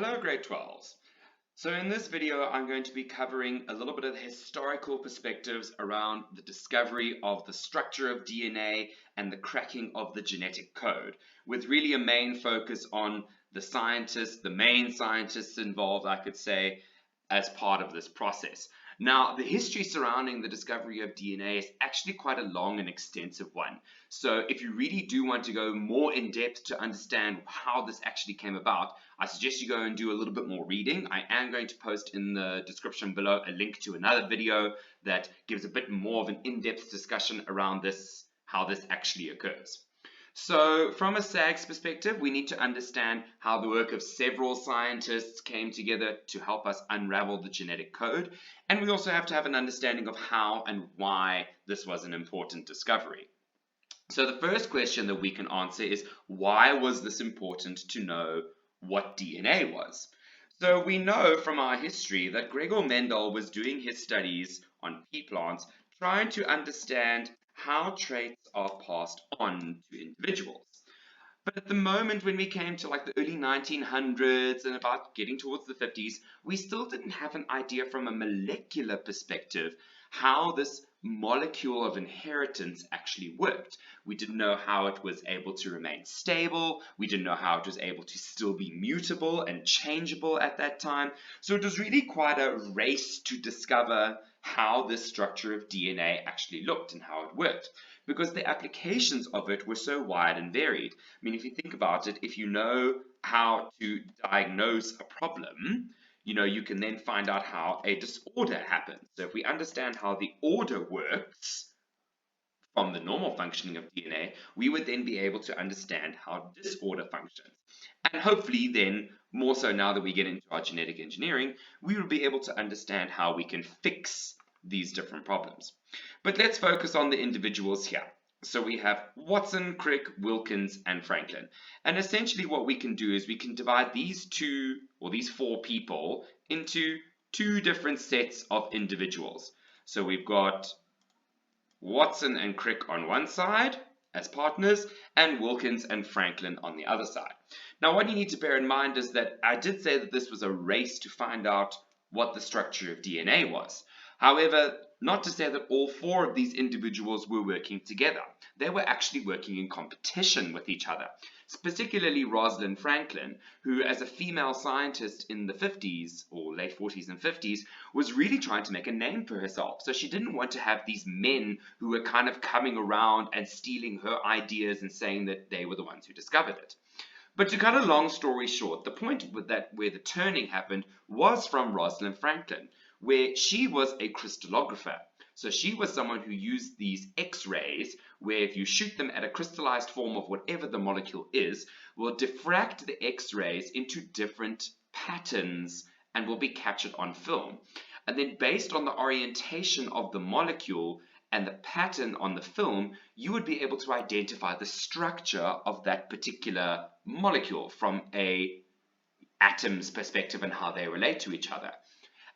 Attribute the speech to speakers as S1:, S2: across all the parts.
S1: Hello grade 12s. So in this video I'm going to be covering a little bit of the historical perspectives around the discovery of the structure of DNA and the cracking of the genetic code, with really a main focus on the scientists, the main scientists involved, I could say, as part of this process. Now, the history surrounding the discovery of DNA is actually quite a long and extensive one. So if you really do want to go more in depth to understand how this actually came about, I suggest you go and do a little bit more reading. I am going to post in the description below a link to another video that gives a bit more of an in-depth discussion around this, how this actually occurs. So from a SAG's perspective, we need to understand how the work of several scientists came together to help us unravel the genetic code. And we also have to have an understanding of how and why this was an important discovery. So the first question that we can answer is, why was this important to know what DNA was? So we know from our history that Gregor Mendel was doing his studies on pea plants, trying to understand how traits are passed on to individuals. But at the moment when we came to like the early 1900s and about getting towards the 50s, we still didn't have an idea from a molecular perspective how this molecule of inheritance actually worked. We didn't know how it was able to remain stable. We didn't know how it was able to still be mutable and changeable at that time. So it was really quite a race to discover how this structure of DNA actually looked and how it worked, because the applications of it were so wide and varied. I mean, if you think about it, if you know how to diagnose a problem, you can then find out how a disorder happens. So if we understand how the order works from the normal functioning of DNA, we would then be able to understand how disorder functions. And hopefully then, more so now that we get into our genetic engineering, we will be able to understand how we can fix these different problems. But let's focus on the individuals here. So we have Watson, Crick, Wilkins, and Franklin. And essentially what we can do is we can divide these four people into two different sets of individuals. So we've got Watson and Crick on one side as partners, and Wilkins and Franklin on the other side. Now what you need to bear in mind is that I did say that this was a race to find out what the structure of DNA was. However, not to say that all four of these individuals were working together. They were actually working in competition with each other, particularly Rosalind Franklin, who as a female scientist in the 50s or late 40s and 50s was really trying to make a name for herself. So she didn't want to have these men who were kind of coming around and stealing her ideas and saying that they were the ones who discovered it. But to cut a long story short, the point where the turning happened was from Rosalind Franklin, where she was a crystallographer. So she was someone who used these X-rays, where if you shoot them at a crystallized form of whatever the molecule is, will diffract the X-rays into different patterns and will be captured on film. And then based on the orientation of the molecule and the pattern on the film, you would be able to identify the structure of that particular molecule from a atom's perspective and how they relate to each other.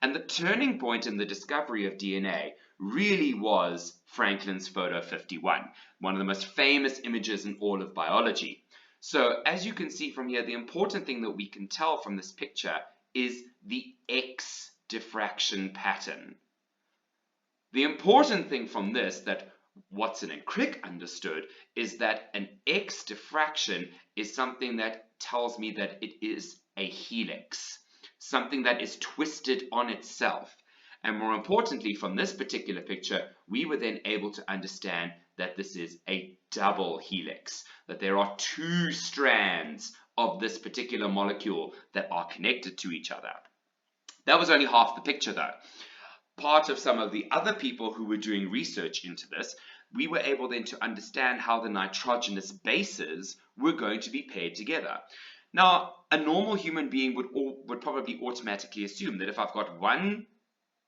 S1: And the turning point in the discovery of DNA really was Franklin's photo 51, one of the most famous images in all of biology. So as you can see from here, the important thing that we can tell from this picture is the X diffraction pattern. The important thing from this that Watson and Crick understood is that an X diffraction is something that tells me that it is a helix, something that is twisted on itself. And more importantly, from this particular picture, we were then able to understand that this is a double helix, that there are two strands of this particular molecule that are connected to each other. That was only half the picture though. Part of some of the other people who were doing research into this, we were able then to understand how the nitrogenous bases were going to be paired together. Now, a normal human being would probably automatically assume that if I've got one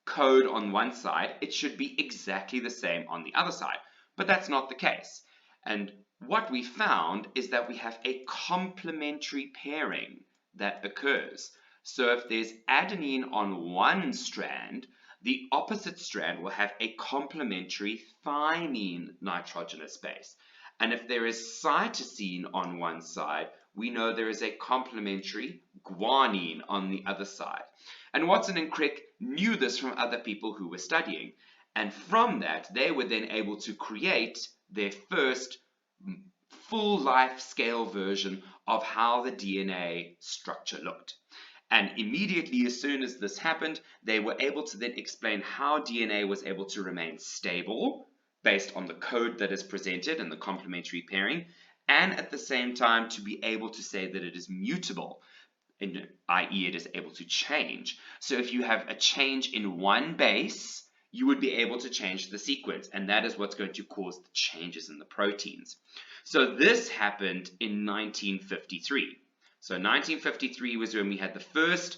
S1: code on one side, it should be exactly the same on the other side. But that's not the case. And what we found is that we have a complementary pairing that occurs. So if there's adenine on one strand, the opposite strand will have a complementary thymine nitrogenous base. And if there is cytosine on one side, we know there is a complementary guanine on the other side. And Watson and Crick knew this from other people who were studying. And from that, they were then able to create their first full life scale version of how the DNA structure looked. And immediately, as soon as this happened, they were able to then explain how DNA was able to remain stable based on the code that is presented and the complementary pairing, and at the same time to be able to say that it is mutable, i.e. it is able to change. So if you have a change in one base, you would be able to change the sequence, and that is what's going to cause the changes in the proteins. So this happened in 1953. So 1953 was when we had the first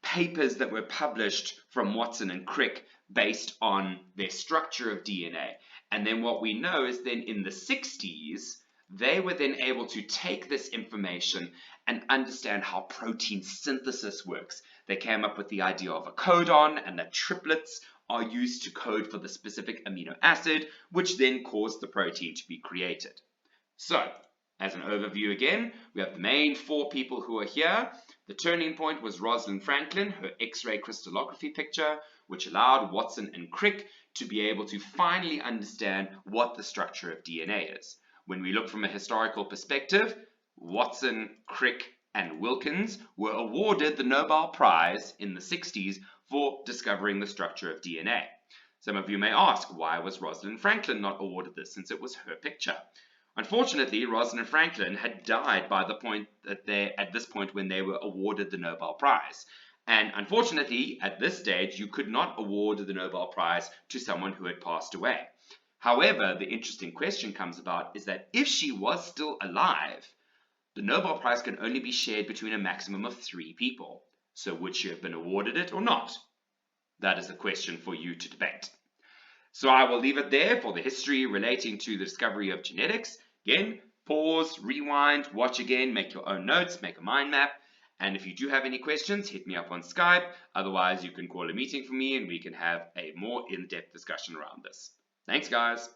S1: papers that were published from Watson and Crick based on their structure of DNA. And then what we know is then in the 60s, they were then able to take this information and understand how protein synthesis works. They came up with the idea of a codon, and that triplets are used to code for the specific amino acid, which then caused the protein to be created. So, as an overview again, we have the main four people who are here. The turning point was Rosalind Franklin, her X-ray crystallography picture, which allowed Watson and Crick to be able to finally understand what the structure of DNA is. When we look from a historical perspective, Watson, Crick, and Wilkins were awarded the Nobel Prize in the 60s for discovering the structure of DNA. Some of you may ask, why was Rosalind Franklin not awarded this, since it was her picture? Unfortunately, Rosalind Franklin had died by the point that at this point when they were awarded the Nobel Prize. And unfortunately, at this stage, you could not award the Nobel Prize to someone who had passed away. However, the interesting question comes about is that if she was still alive, the Nobel Prize can only be shared between a maximum of 3 people. So would she have been awarded it or not? That is a question for you to debate. So I will leave it there for the history relating to the discovery of genetics. Again, pause, rewind, watch again, make your own notes, make a mind map. And if you do have any questions, hit me up on Skype. Otherwise, you can call a meeting for me and we can have a more in-depth discussion around this. Thanks, guys.